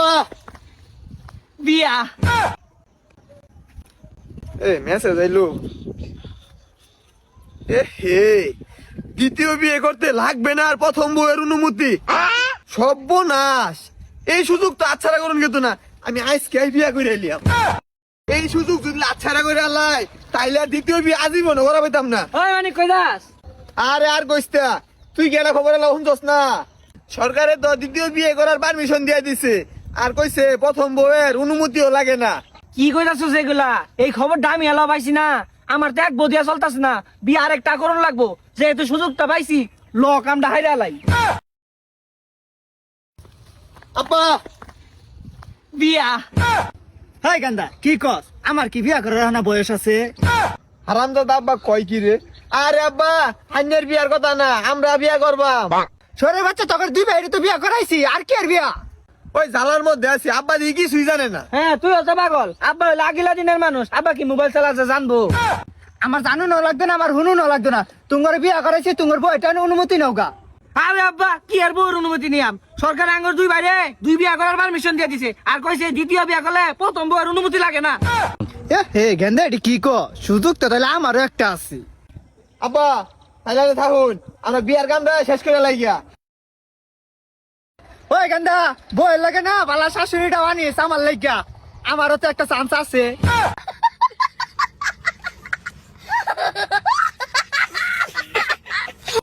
আব্বা বিয়া মেসেজ আইলো। হে দ্বিতীয় বিয়ে করতে লাগবে না আর প্রথম বউয়ের অনুমতি। সর্বনাশ, এই সুযোগ তো আচ্ছাড়া করুন কিন্তু না। আমি আজকে বিয়া করে এলিয়াম। এই সুযোগ যদি আচ্ছাড়া করে আলাই তাইলে আর দ্বিতীয় বিয়ে আজীবন করা পেতাম না। ওই মানে কই দাস আরে আর কইস্তা, তুই গেলা খবর এলা শুনছস না? সরকারে তো দ্বিতীয় বিয়ে করার পারমিশন দিয়ে দিছে, আর কইছে প্রথম বউয়ের অনুমতিও লাগে না। কি কইতাছো যেগুলা? এই খবরটা আমি এলা পাইছি না। আমার তো এক বদিয়া চলতাছে না, বিয়া আরেকটা করণ লাগবো। যেহেতু সুযোগটা পাইছি, ল কামটা হাইরা লাই। আব্বা বিয়া হাই গান্দা কি কস? আমার কি বিয়া করার না বয়স আছে? হারামজাদা আব্বা কয় কি রে? আরে আব্বা হান্যের বিয়ার কথা না, আমরা বিয়া করবাম। ছোরে বাচ্চা তোকে দুই ভাইরে তো বিয়া করাইছি, আর কি আর বিয়া? ওই জালার মধ্যে আছি, আব্বা দিয়ে কিছুই জানে না। হ্যাঁ, তুই হচ্ছে পাগল। আব্বা হইলো আগিলা দিনের মানুষ, আব্বা কি মোবাইল চালাতে জানবো? আমার জানু না লাগতো না, আমার হুনু না লাগতো না। তোমার বিয়া করাইছি, তোমার বইটা অনুমতি নাও গা। আরে আব্বা কি আর বউর অনুমতি নিয়াম? সরকার আঙ্গুর দুই বাইরে দুই বিয়া করার পারমিশন দিয়ে দিছে, আর কইছে দ্বিতীয় বিয়া করলে প্রথম বউয়ের অনুমতি লাগে না। হে গেন্দা এটি কি ক? সুযোগ তো তাহলে আমারও একটা আছে। আব্বা তাইলে থাকুন, আমরা বিয়ার গানটা শেষ করে লাগিয়া। ওই গান্দা বইয়ের লাগে না, বালা শাশুড়িটা বানিয়েছে আমার লাগিয়া। আমারও তো একটা চান্স আছে।